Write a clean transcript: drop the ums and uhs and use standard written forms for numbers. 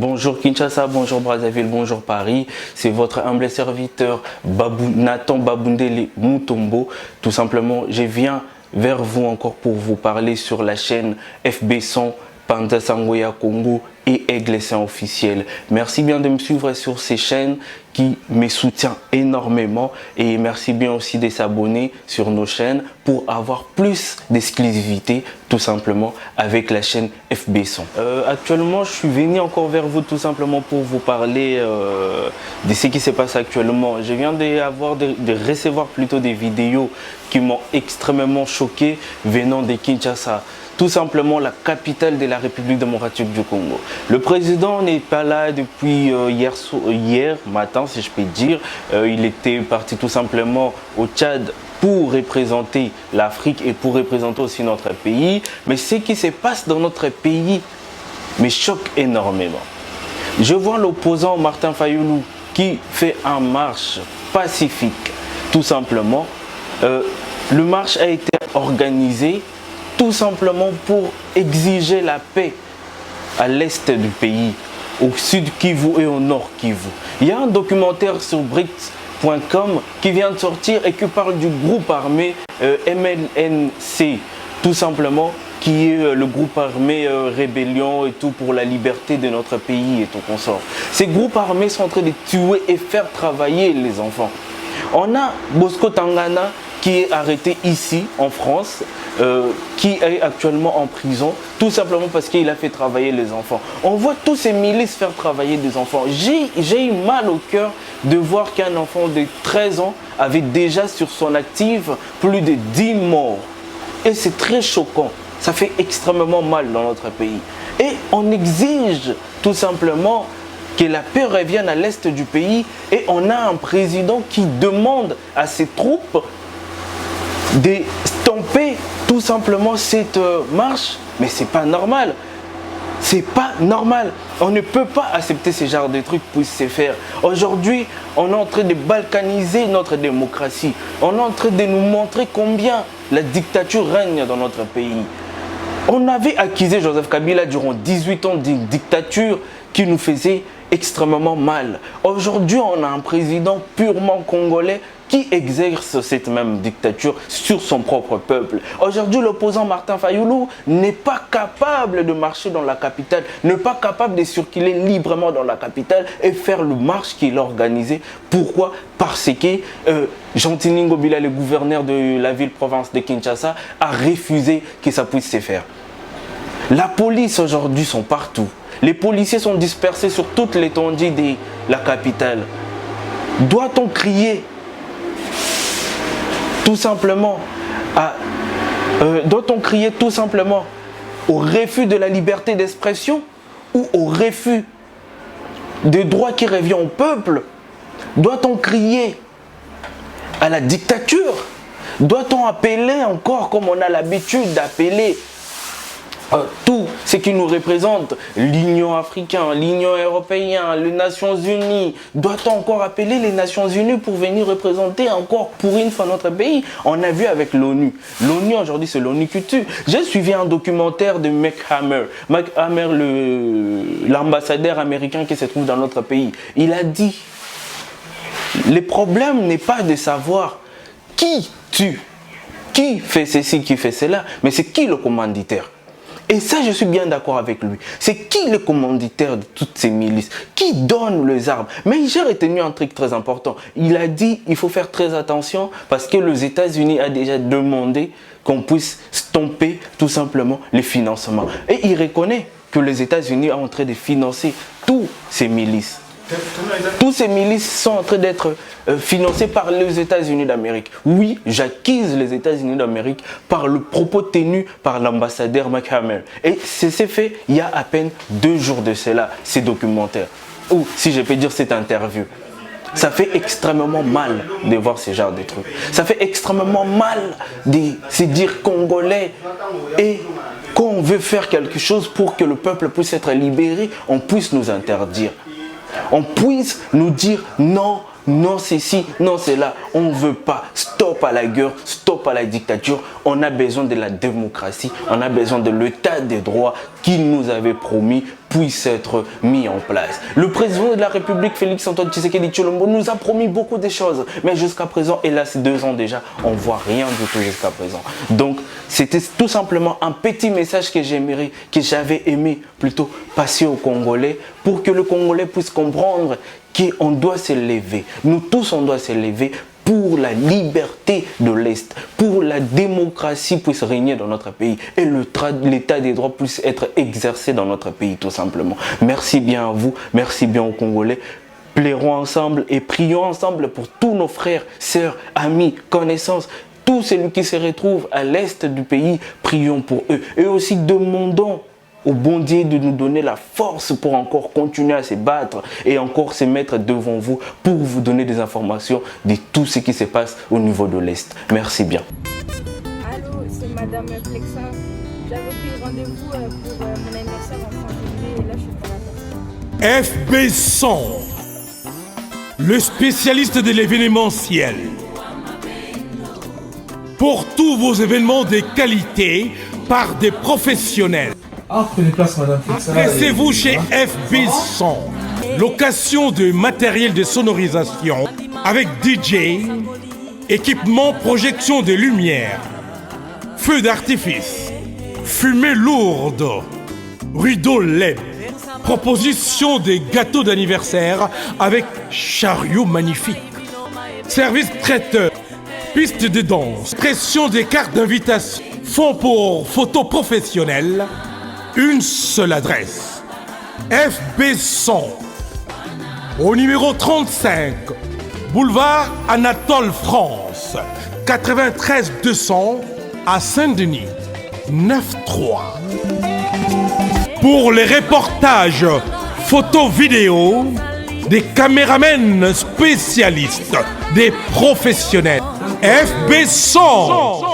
Bonjour Kinshasa, bonjour Brazzaville, bonjour Paris. C'est votre humble serviteur Nathan Baboundele Mutombo. Tout simplement, je viens vers vous encore pour vous parler sur la chaîne FB100, Panda Sangoya Congo et Aigle Saint officiel. Merci bien de me suivre sur ces chaînes qui me soutient énormément et merci bien aussi de s'abonner sur nos chaînes pour avoir plus d'exclusivité tout simplement avec la chaîne FB100. Actuellement, je suis venu encore vers vous tout simplement pour vous parler de ce qui se passe actuellement. Je viens de recevoir plutôt des vidéos qui m'ont extrêmement choqué venant de Kinshasa. Tout simplement la capitale de la République démocratique du Congo. Le président n'est pas là depuis hier matin, si je peux dire. Il était parti tout simplement au Tchad pour représenter l'Afrique et pour représenter aussi notre pays. Mais ce qui se passe dans notre pays me choque énormément. Je vois l'opposant Martin Fayulu qui fait une marche pacifique, tout simplement. Le marche a été organisé tout simplement pour exiger la paix à l'est du pays, au sud Kivu et au nord Kivu. Il y a un documentaire sur Bricks.com qui vient de sortir et qui parle du groupe armé MLNC, tout simplement, qui est le groupe armé rébellion et tout pour la liberté de notre pays et tout consort. Ces groupes armés sont en train de tuer et faire travailler les enfants. On a Bosco Tangana qui est arrêté ici en France, qui est actuellement en prison, tout simplement parce qu'il a fait travailler les enfants. On voit tous ces milices faire travailler des enfants. J'ai eu mal au cœur de voir qu'un enfant de 13 ans avait déjà sur son actif plus de 10 morts. Et c'est très choquant. Ça fait extrêmement mal dans notre pays. Et on exige tout simplement que la paix revienne à l'est du pays. Et on a un président qui demande à ses troupes de stomper tout simplement cette marche. Mais c'est pas normal. C'est pas normal. On ne peut pas accepter ce genre de trucs puissent se faire. Aujourd'hui, on est en train de balkaniser notre démocratie. On est en train de nous montrer combien la dictature règne dans notre pays. On avait accusé Joseph Kabila durant 18 ans d'une dictature qui nous faisait extrêmement mal. Aujourd'hui, on a un président purement congolais qui exerce cette même dictature sur son propre peuple. Aujourd'hui, l'opposant Martin Fayulu n'est pas capable de marcher dans la capitale, n'est pas capable de circuler librement dans la capitale et faire le marche qu'il a organisé. Pourquoi? Parce que Jean-Tini Ngobila, le gouverneur de la ville-province de Kinshasa, a refusé que ça puisse se faire. La police aujourd'hui sont partout. Les policiers sont dispersés sur toute l'étendue de la capitale. Doit-on crier tout simplement au refus de la liberté d'expression ou au refus des droits qui reviennent au peuple? Doit-on crier à la dictature? Doit-on appeler encore comme on a l'habitude d'appeler tout ce qui nous représente, l'Union africaine, l'Union européenne, les Nations Unies? Doit-on encore appeler les Nations Unies pour venir représenter encore pour une fois notre pays? On a vu avec l'ONU. L'ONU aujourd'hui c'est l'ONU qui tue. J'ai suivi un documentaire de Mike Hammer. Mike Hammer, l'ambassadeur américain qui se trouve dans notre pays. Il a dit, le problème n'est pas de savoir qui tue, qui fait ceci, qui fait cela, mais c'est qui le commanditaire. Et ça, je suis bien d'accord avec lui. C'est qui le commanditaire de toutes ces milices? Qui donne les armes? Mais j'ai retenu un truc très important. Il a dit qu'il faut faire très attention parce que les États-Unis a déjà demandé qu'on puisse stopper tout simplement les financements. Et il reconnaît que les États-Unis sont en train de financer tous ces milices. Tous ces milices sont en train d'être financés par les États-Unis d'Amérique. Oui, j'accuse les États-Unis d'Amérique par le propos tenu par l'ambassadeur Mike Hammer. Et c'est fait il y a à peine 2 jours de cela, ces documentaires. Ou si je peux dire cette interview. Ça fait extrêmement mal de voir ce genre de trucs. Ça fait extrêmement mal de se dire congolais. Et quand on veut faire quelque chose pour que le peuple puisse être libéré, on puisse nous interdire. On puisse nous dire non non ceci, non c'est là. On ne veut pas. Stop à la guerre, stop à la dictature. On a besoin de la démocratie, on a besoin de l'état des droits qu'il nous avait promis puisse être mis en place. Le président de la République, Félix Antoine Tshisekedi Tshilombo, nous a promis beaucoup de choses. Mais jusqu'à présent, hélas, 2 ans déjà, on ne voit rien du tout jusqu'à présent. Donc, c'était tout simplement un petit message que j'avais aimé plutôt passer aux Congolais pour que le Congolais puisse comprendre qu'on doit se lever. Nous tous, on doit se lever pour la liberté de l'Est, pour la démocratie puisse régner dans notre pays et l'état des droits puisse être exercé dans notre pays tout simplement. Merci bien à vous, merci bien aux Congolais. Plairons ensemble et prions ensemble pour tous nos frères, sœurs, amis, connaissances, tous ceux qui se retrouvent à l'Est du pays, prions pour eux. Et aussi demandons au bon Dieu de nous donner la force pour encore continuer à se battre et encore se mettre devant vous pour vous donner des informations de tout ce qui se passe au niveau de l'Est. Merci bien. Allô, c'est Madame Flexa. J'avais pris rendez-vous pour mon anniversaire en fin février et là je suis pas là. FB100, le spécialiste de l'événementiel. Pour tous vos événements de qualité par des professionnels. Prenez place, Madame Flexa. Pressez-vous chez FB100. Location de matériel de sonorisation avec DJ, équipement projection de lumière, feux d'artifice, fumée lourde, rideau LED, proposition des gâteaux d'anniversaire avec chariot magnifique, service traiteur, piste de danse, pression des cartes d'invitation, fonds pour photos professionnelles. Une seule adresse, FB100, au numéro 35, boulevard Anatole France, 93 200 à Saint-Denis, 9-3. Pour les reportages, photos, vidéos, des caméramens spécialistes, des professionnels, FB100.